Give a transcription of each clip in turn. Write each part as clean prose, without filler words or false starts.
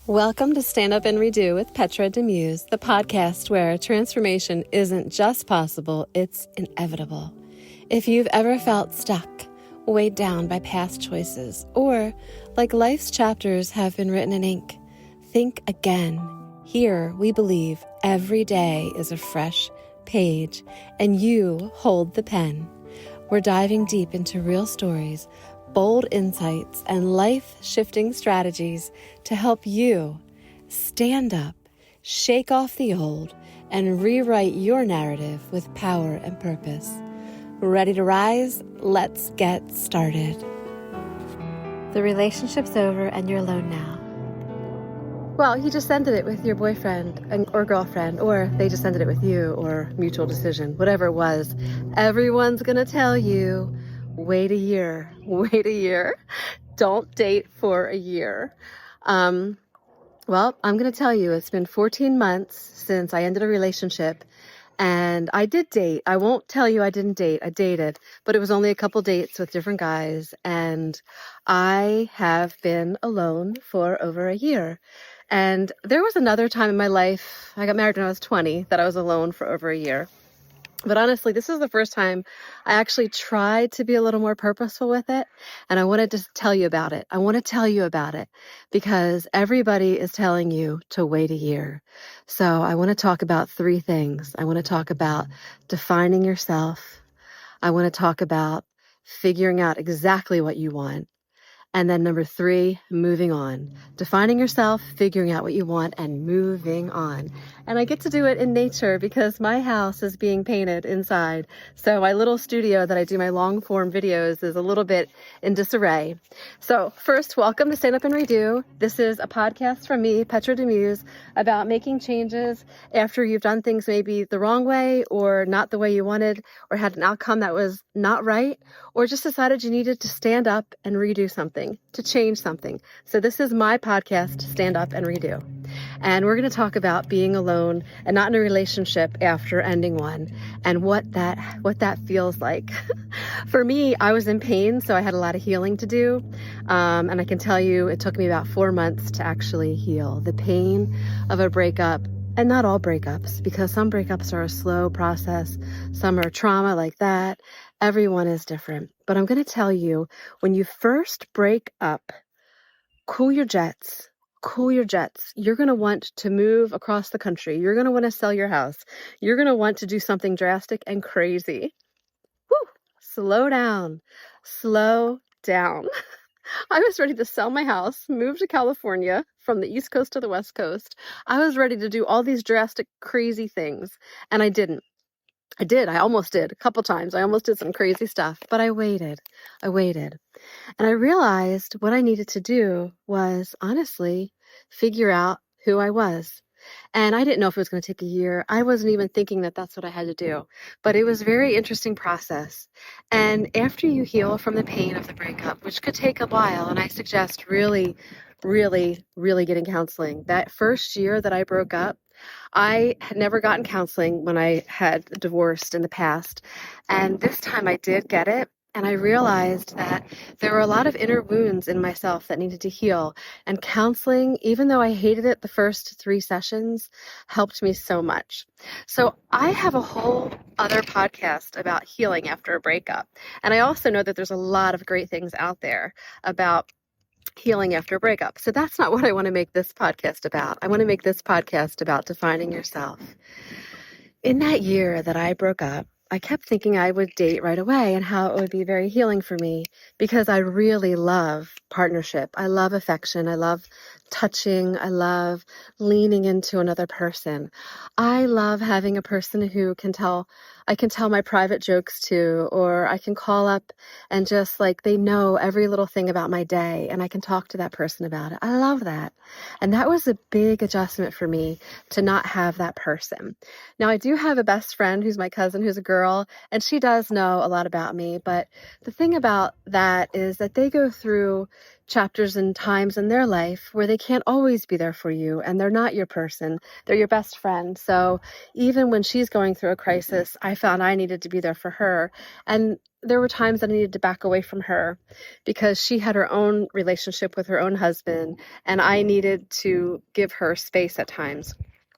Welcome to Stand Up and Redo with Petra, the podcast where transformation isn't just possible, it's inevitable. If you've ever felt stuck, weighed down by past choices, or like life's chapters have been written in ink, think again. Here, we believe every day is a fresh page, and you hold the pen. We're diving deep into real stories, bold insights, and life-shifting strategies to help you stand up, shake off the old, and rewrite your narrative with power and purpose. Ready to rise? Let's get started. The relationship's over and you're alone now. Well, you just ended it with your boyfriend or girlfriend, or they just ended it with you, or mutual decision, whatever it was. Everyone's gonna tell you, wait a year. Don't date for a year. Well, I'm going to tell you, it's been 14 months since I ended a relationship, and I did date. I won't tell you I didn't date. I dated, but it was only a couple dates with different guys, and I have been alone for over a year. And there was another time in my life, I got married when I was 20, that I was alone for over a year. But honestly, this is the first time I actually tried to be a little more purposeful with it. And I wanted to tell you about it. I want to tell you about it because everybody is telling you to wait a year. So I want to talk about three things. I want to talk about defining yourself. I want to talk about figuring out exactly what you want. And then number three, moving on. Defining yourself, figuring out what you want, and moving on. And I get to do it in nature because my house is being painted inside. So my little studio that I do my long form videos is a little bit in disarray. So first, welcome to Stand Up and Redo. This is a podcast from me, Petra, about making changes after you've done things maybe the wrong way or not the way you wanted, or had an outcome that was not right, or just decided you needed to stand up and redo something, to change something. So this is my podcast, Stand Up and Redo. And we're going to talk about being alone and not in a relationship after ending one, and what that feels like. For me, I was in pain, so I had a lot of healing to do. And I can tell you it took me about 4 months to actually heal the pain of a breakup. And not all breakups, because some breakups are a slow process. Some are trauma like that. Everyone is different. But I'm going to tell you, when you first break up, cool your jets. You're going to want to move across the country. You're going to want to sell your house. You're going to want to do something drastic and crazy. Woo! Slow down. I was ready to sell my house, move to California from the East Coast to the West Coast. I was ready to do all these drastic, crazy things, and I didn't. I almost did a couple times. I almost did some crazy stuff, but I waited. And I realized what I needed to do was honestly figure out who I was. And I didn't know if it was going to take a year. I wasn't even thinking that that's what I had to do. But it was a very interesting process. And after you heal from the pain of the breakup, which could take a while, and I suggest really getting counseling. That first year that I broke up, I had never gotten counseling when I had divorced in the past. And this time I did get it. And I realized that there were a lot of inner wounds in myself that needed to heal. And counseling, even though I hated it the first 3 sessions, helped me so much. So I have a whole other podcast about healing after a breakup. And I also know that there's a lot of great things out there about healing after a breakup. So that's not what I want to make this podcast about. I want to make this podcast about defining yourself. In that year that I broke up, I kept thinking I would date right away and how it would be very healing for me because I really love partnership. I love affection. I love touching. I love leaning into another person. I love having a person who I can tell my private jokes to, or I can call up and just like they know every little thing about my day and I can talk to that person about it. I love that. And that was a big adjustment for me to not have that person. Now I do have a best friend who's my cousin, who's a girl, and she does know a lot about me. But the thing about that is that they go through chapters and times in their life where they can't always be there for you, and they're not your person. They're your best friend. So even when she's going through a crisis, I found I needed to be there for her. And there were times that I needed to back away from her because she had her own relationship with her own husband, and I needed to give her space at times.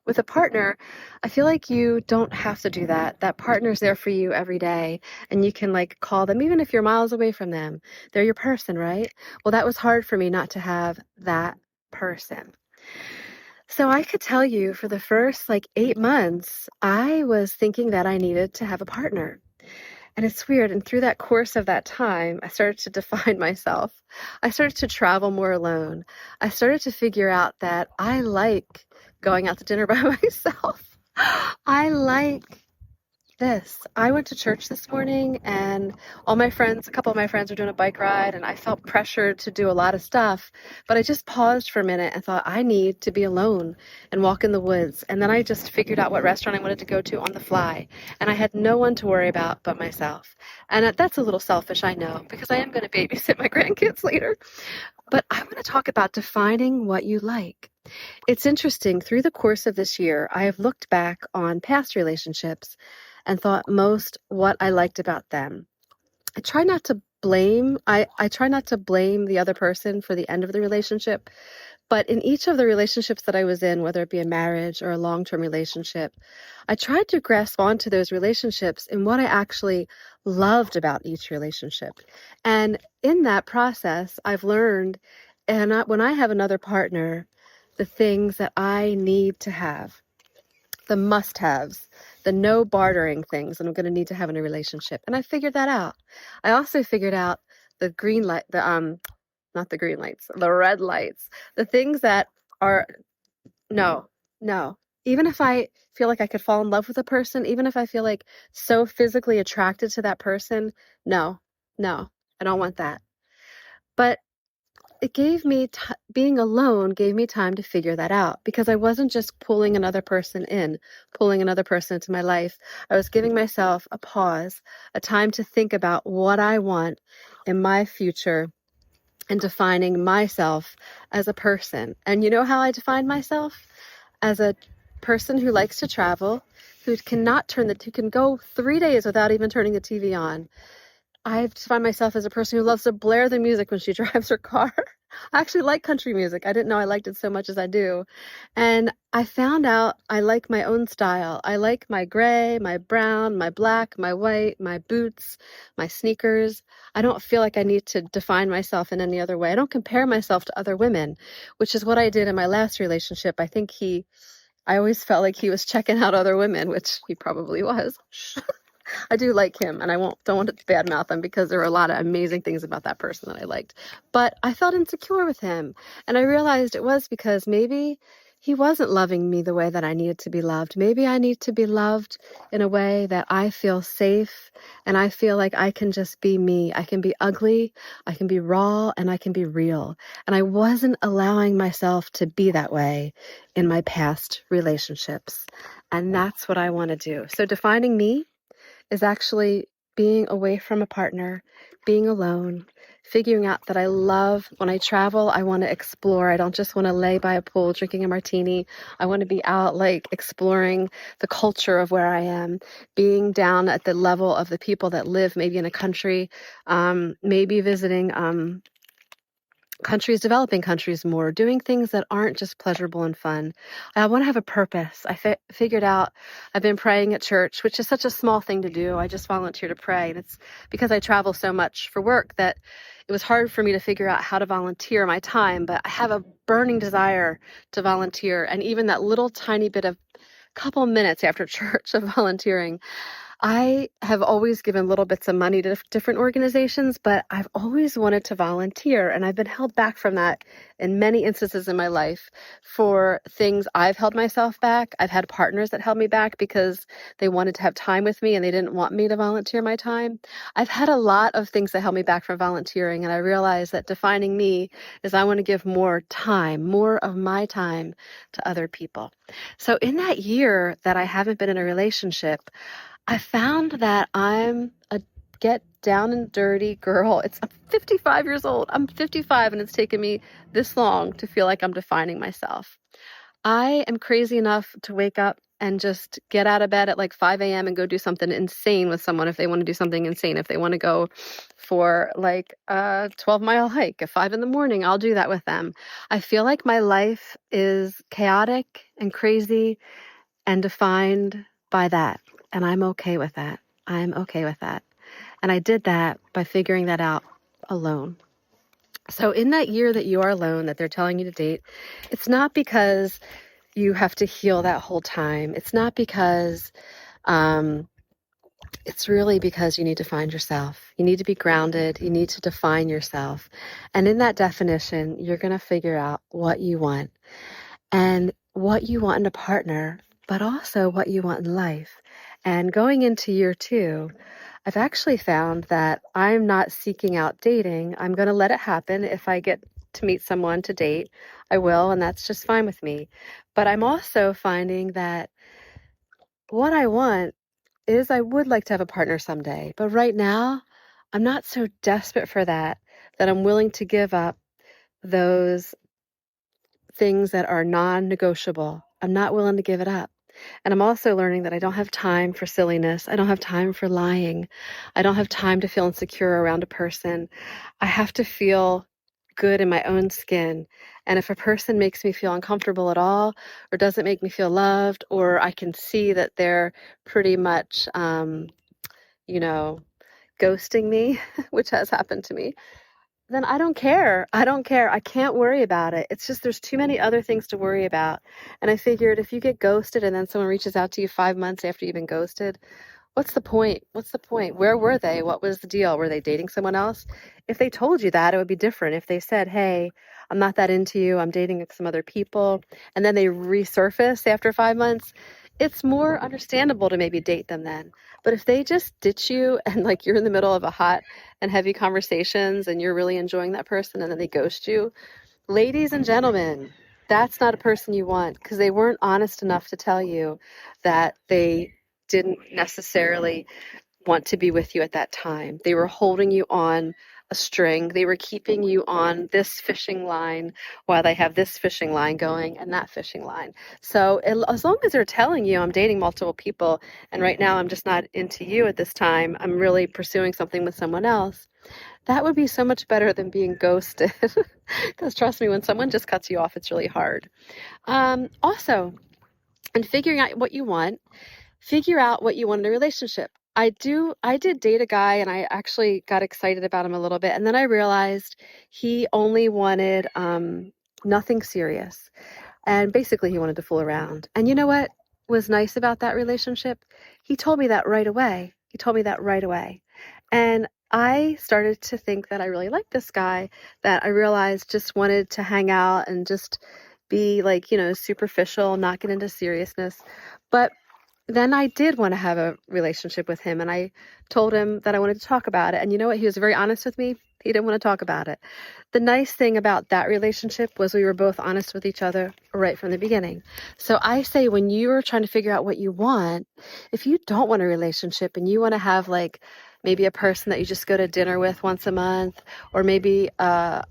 With a partner, I feel like you don't have to do that. That partner's there for you every day, and you can like call them even if you're miles away from them. They're your person, right? Well, that was hard for me not to have that person. So I could tell you for the first like 8 months, I was thinking that I needed to have a partner. And it's weird. And through that course of that time, I started to define myself. I started to travel more alone. I started to figure out that I like going out to dinner by myself. I like this. I went to church this morning, and a couple of my friends were doing a bike ride, and I felt pressured to do a lot of stuff. But I just paused for a minute and thought, I need to be alone and walk in the woods. And then I just figured out what restaurant I wanted to go to on the fly. And I had no one to worry about but myself. And that's a little selfish, I know, because I am going to babysit my grandkids later. But I want to talk about defining what you like. It's interesting. Through the course of this year, I have looked back on past relationships and thought most what I liked about them. I try not to blame the other person for the end of the relationship, but in each of the relationships that I was in, whether it be a marriage or a long-term relationship, I tried to grasp onto those relationships and what I actually loved about each relationship. And in that process, I've learned, when I have another partner, the things that I need to have, the must-haves, the no bartering things that I'm going to need to have in a relationship. And I figured that out. I also figured out the green light, not the green lights, the red lights, the things that are no. Even if I feel like I could fall in love with a person, even if I feel like so physically attracted to that person, no, I don't want that. But it gave me being alone gave me time to figure that out, because I wasn't just pulling another person into my life. I was giving myself a pause, a time to think about what I want in my future and defining myself as a person. And you know how I define myself? As a person who likes to travel, who can go 3 days without even turning the TV on. I define myself as a person who loves to blare the music when she drives her car. I actually like country music. I didn't know I liked it so much as I do. And I found out I like my own style. I like my gray, my brown, my black, my white, my boots, my sneakers. I don't feel like I need to define myself in any other way. I don't compare myself to other women, which is what I did in my last relationship. I always felt like he was checking out other women, which he probably was. I do like him, and don't want to badmouth him, because there were a lot of amazing things about that person that I liked. But I felt insecure with him, and I realized it was because maybe he wasn't loving me the way that I needed to be loved. Maybe I need to be loved in a way that I feel safe, and I feel like I can just be me. I can be ugly, I can be raw, and I can be real. And I wasn't allowing myself to be that way in my past relationships. And that's what I want to do. So defining me is actually being away from a partner, being alone, figuring out that I love, when I travel, I want to explore. I don't just want to lay by a pool drinking a martini. I want to be out like exploring the culture of where I am, being down at the level of the people that live maybe in a country, maybe visiting developing countries more, doing things that aren't just pleasurable and fun. I want to have a purpose. I figured out I've been praying at church, which is such a small thing to do. I just volunteer to pray. And it's because I travel so much for work that it was hard for me to figure out how to volunteer my time. But I have a burning desire to volunteer. And even that little tiny bit of couple minutes after church of volunteering, I have always given little bits of money to different organizations, but I've always wanted to volunteer, and I've been held back from that in many instances in my life for things I've held myself back. I've had partners that held me back because they wanted to have time with me and they didn't want me to volunteer my time. I've had a lot of things that held me back from volunteering, and I realized that defining me is I want to give more of my time to other people. So in that year that I haven't been in a relationship, I found that down and dirty girl. I'm 55 years old. I'm 55 and it's taken me this long to feel like I'm defining myself. I am crazy enough to wake up and just get out of bed at like 5 a.m. and go do something insane with someone if they want to do something insane. If they want to go for like a 12-mile hike at 5 in the morning, I'll do that with them. I feel like my life is chaotic and crazy and defined by that. And I'm okay with that. I'm okay with that. And I did that by figuring that out alone. So in that year that you are alone, that they're telling you to date, it's not because you have to heal that whole time. It's not because, it's really because you need to find yourself. You need to be grounded. You need to define yourself. And in that definition, you're going to figure out what you want and what you want in a partner, but also what you want in life. And going into year 2, I've actually found that I'm not seeking out dating. I'm going to let it happen. If I get to meet someone to date, I will, and that's just fine with me. But I'm also finding that what I want is I would like to have a partner someday. But right now, I'm not so desperate for that I'm willing to give up those things that are non-negotiable. I'm not willing to give it up. And I'm also learning that I don't have time for silliness. I don't have time for lying. I don't have time to feel insecure around a person. I have to feel good in my own skin. And if a person makes me feel uncomfortable at all, or doesn't make me feel loved, or I can see that they're pretty much, ghosting me, which has happened to me, then I don't care. I don't care. I can't worry about it. It's just there's too many other things to worry about. And I figured if you get ghosted and then someone reaches out to you 5 months after you've been ghosted, what's the point? What's the point? Where were they? What was the deal? Were they dating someone else? If they told you that, it would be different. If they said, hey, I'm not that into you, I'm dating some other people, and then they resurface after 5 months, it's more understandable to maybe date them then. But if they just ditch you and like you're in the middle of a hot and heavy conversations and you're really enjoying that person and then they ghost you, ladies and gentlemen, that's not a person you want because they weren't honest enough to tell you that they didn't necessarily want to be with you at that time. They were holding you on a string. They were keeping you on this fishing line while they have this fishing line going and that fishing line. So as long as they're telling you I'm dating multiple people and right now I'm just not into you at this time, I'm really pursuing something with someone else, that would be so much better than being ghosted. Because trust me, when someone just cuts you off, it's really hard. Also, in figuring out what you want, figure out what you want in a relationship. I did date a guy and I actually got excited about him a little bit. And then I realized he only wanted nothing serious. And basically he wanted to fool around. And you know what was nice about that relationship? He told me that right away. And I started to think that I really liked this guy that I realized just wanted to hang out and just be like, superficial, not get into seriousness. But then I did want to have a relationship with him and I told him that I wanted to talk about it. And you know what? He was very honest with me. He didn't want to talk about it. The nice thing about that relationship was we were both honest with each other right from the beginning. So I say when you're trying to figure out what you want, if you don't want a relationship and you want to have like maybe a person that you just go to dinner with once a month, or maybe a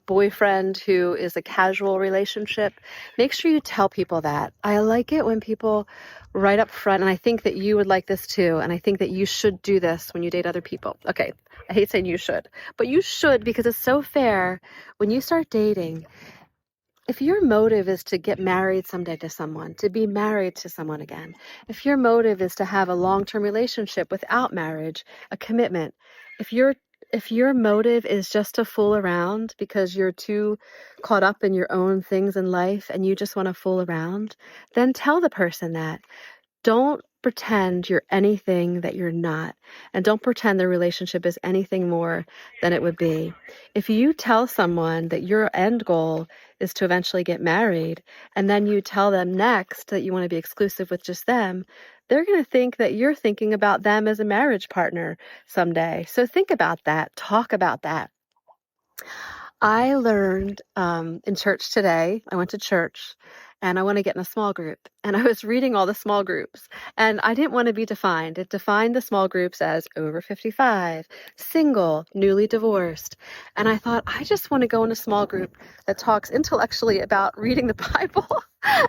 boyfriend who is a casual relationship, make sure you tell people that. I like it when people right up front, and I think that you would like this too, and I think that you should do this when you date other people. Okay, I hate saying you should, but you should because it's so fair. When you start dating, if your motive is to get married someday to someone, to be married to someone again, if your motive is to have a long-term relationship without marriage, a commitment, if your motive is just to fool around because you're too caught up in your own things in life and you just want to fool around, then tell the person that. Don't pretend you're anything that you're not. And don't pretend the relationship is anything more than it would be. If you tell someone that your end goal is to eventually get married, and then you tell them next that you want to be exclusive with just them, they're going to think that you're thinking about them as a marriage partner someday. So think about that. Talk about that. I learned in church today, I went to church and I want to get in a small group. And I was reading all the small groups and I didn't want to be defined. It defined the small groups as over 55, single, newly divorced. And I thought, I just want to go in a small group that talks intellectually about reading the Bible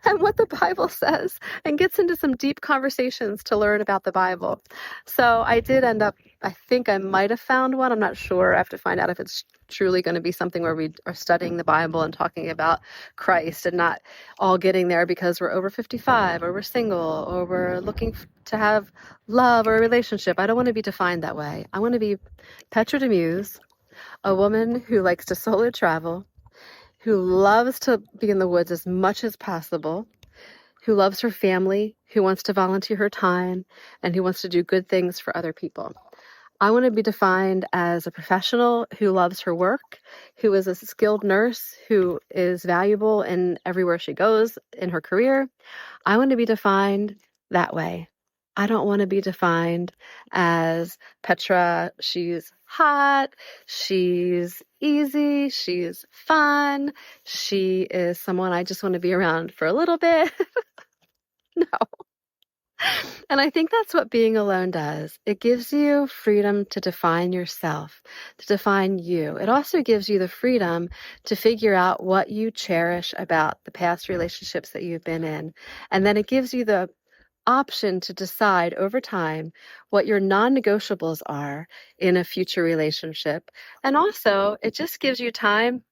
and what the Bible says and gets into some deep conversations to learn about the Bible. So I did end up, I think I might have found one. I'm not sure. I have to find out if it's truly going to be something where we are studying the Bible and talking about Christ and not all getting there because we're over 55 or we're single or we're looking to have love or a relationship. I don't want to be defined that way. I want to be Petra DeMuse, a woman who likes to solo travel, who loves to be in the woods as much as possible, who loves her family, who wants to volunteer her time, and who wants to do good things for other people. I want to be defined as a professional who loves her work, who is a skilled nurse, who is valuable in everywhere she goes in her career. I want to be defined that way. I don't want to be defined as Petra. She's hot, she's easy, she's fun, she is someone I just want to be around for a little bit. No. And I think that's what being alone does. It gives you freedom to define yourself, to define you. It also gives you the freedom to figure out what you cherish about the past relationships that you've been in. And then it gives you the option to decide over time what your non-negotiables are in a future relationship. And also, it just gives you time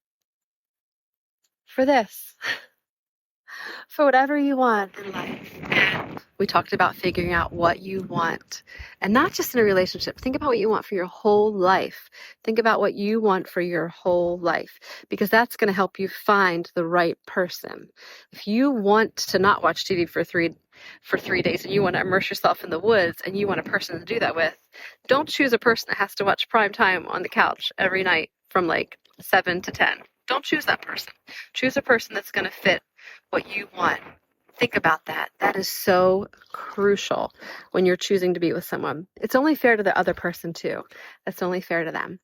for this, for whatever you want in life. And we talked about figuring out what you want, and not just in a relationship. Think about what you want for your whole life. Think about what you want for your whole life, because that's going to help you find the right person. If you want to not watch TV for 3 days and you want to immerse yourself in the woods and you want a person to do that with, don't choose a person that has to watch prime time on the couch every night from like 7 to 10. Don't choose that person. Choose a person that's going to fit what you want. Think about that. That is so crucial when you're choosing to be with someone. It's only fair to the other person too. That's only fair to them.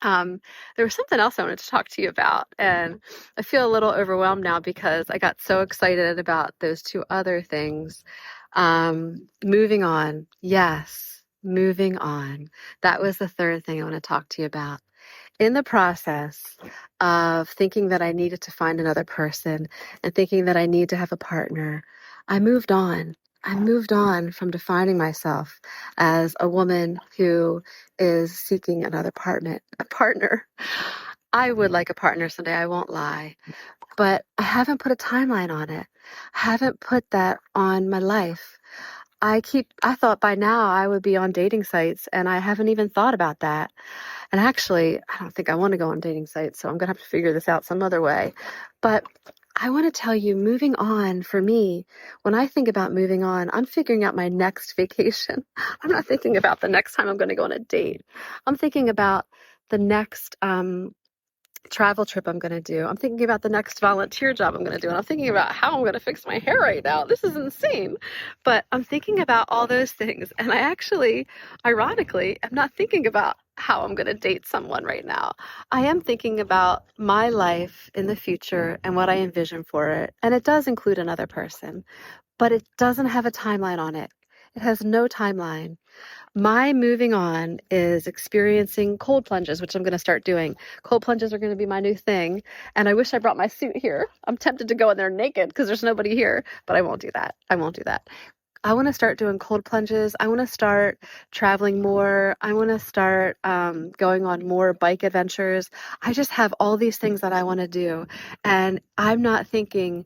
There was something else I wanted to talk to you about, and I feel a little overwhelmed now because I got so excited about those two other things. Moving on. Yes, moving on. That was the third thing I want to talk to you about. In the process of thinking that I needed to find another person and thinking that I need to have a partner, I moved on. I moved on from defining myself as a woman who is seeking another partner. I would like a partner someday, I won't lie, but I haven't put a timeline on it. I haven't put that on my life. I thought by now I would be on dating sites, and I haven't even thought about that. And actually, I don't think I want to go on dating sites, so I'm going to have to figure this out some other way. But I want to tell you, moving on for me, when I think about moving on, I'm figuring out my next vacation. I'm not thinking about the next time I'm going to go on a date. I'm thinking about the next travel trip I'm going to do. I'm thinking about the next volunteer job I'm going to do. And I'm thinking about how I'm going to fix my hair right now. This is insane. But I'm thinking about all those things. And I actually, ironically, am not thinking about how I'm going to date someone right now. I am thinking about my life in the future and what I envision for it. And it does include another person, but it doesn't have a timeline on it. It has no timeline. My moving on is experiencing cold plunges, which I'm going to start doing. Cold plunges are going to be my new thing. And I wish I brought my suit here. I'm tempted to go in there naked because there's nobody here, but I won't do that. I won't do that. I want to start doing cold plunges. I want to start traveling more. I want to start going on more bike adventures. I just have all these things that I want to do. And I'm not thinking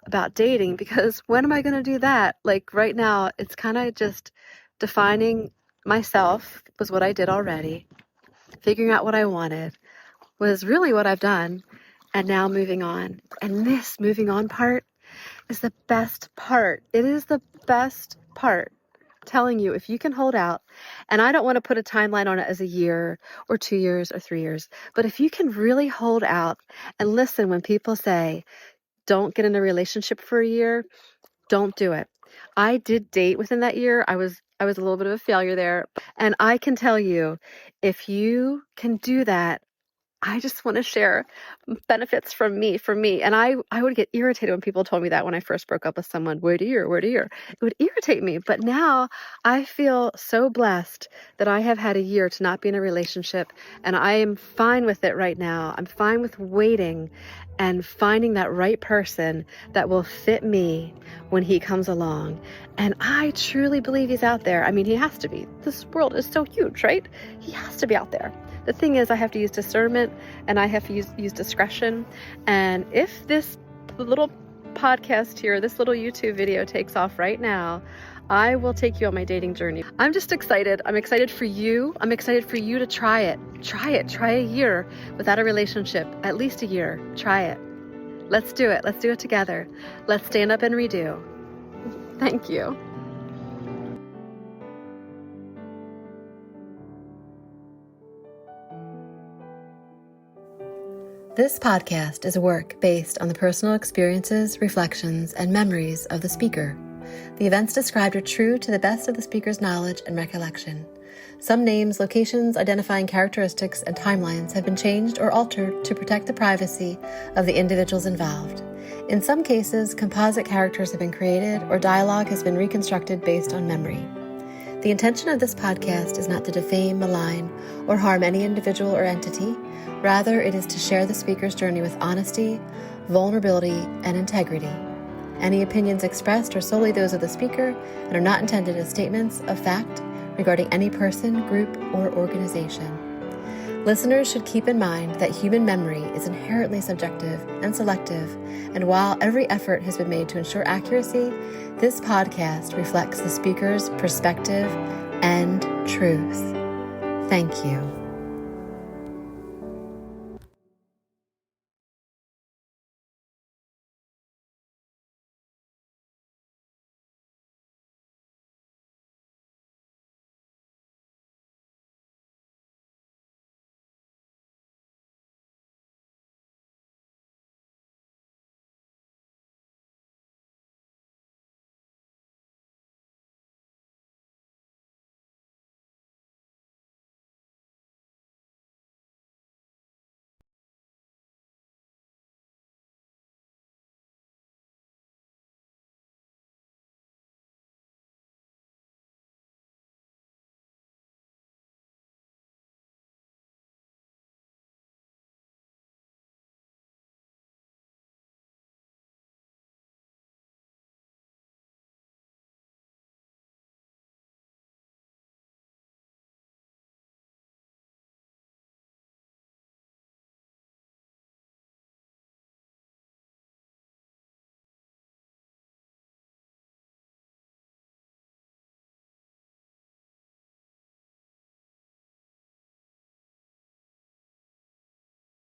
about dating because when am I going to do that? Like right now, it's kind of just defining myself was what I did already. Figuring out what I wanted was really what I've done. And now moving on. And this moving on part is the best part. It is the best part. I'm telling you, if you can hold out, and I don't want to put a timeline on it as a year or 2 years or 3 years, but if you can really hold out and listen when people say, don't get in a relationship for a year, don't do it. I did date within that year. I was a little bit of a failure there. And I can tell you, if you can do that, I just want to share benefits from me, And I would get irritated when people told me that when I first broke up with someone, word a year. It would irritate me. But now I feel so blessed that I have had a year to not be in a relationship, and I am fine with it right now. I'm fine with waiting and finding that right person that will fit me when he comes along. And I truly believe he's out there. I mean, he has to be. This world is so huge, right? He has to be out there. The thing is, I have to use discernment and I have to use discretion. And if this little podcast here, this little YouTube video takes off right now, I will take you on my dating journey. I'm just excited. I'm excited for you. I'm excited for you to try it. Try a year without a relationship, at least a year. Try it. Let's do it. Let's do it together. Let's stand up and redo. Thank you. This podcast is a work based on the personal experiences, reflections, and memories of the speaker. The events described are true to the best of the speaker's knowledge and recollection. Some names, locations, identifying characteristics, and timelines have been changed or altered to protect the privacy of the individuals involved. In some cases, composite characters have been created or dialogue has been reconstructed based on memory. The intention of this podcast is not to defame, malign, or harm any individual or entity. Rather, it is to share the speaker's journey with honesty, vulnerability, and integrity. Any opinions expressed are solely those of the speaker and are not intended as statements of fact regarding any person, group, or organization. Listeners should keep in mind that human memory is inherently subjective and selective, and while every effort has been made to ensure accuracy, this podcast reflects the speaker's perspective and truth. Thank you.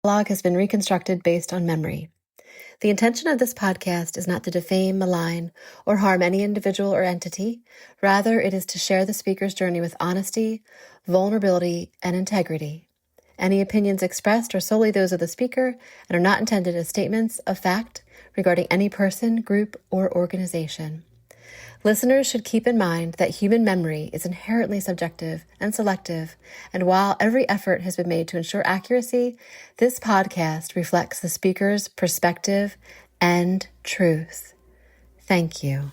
Dialogue has been reconstructed based on memory. The intention of this podcast is not to defame, malign, or harm any individual or entity. Rather, it is to share the speaker's journey with honesty, vulnerability, and integrity. Any opinions expressed are solely those of the speaker and are not intended as statements of fact regarding any person, group, or organization. Listeners should keep in mind that human memory is inherently subjective and selective, and while every effort has been made to ensure accuracy, this podcast reflects the speaker's perspective and truth. Thank you.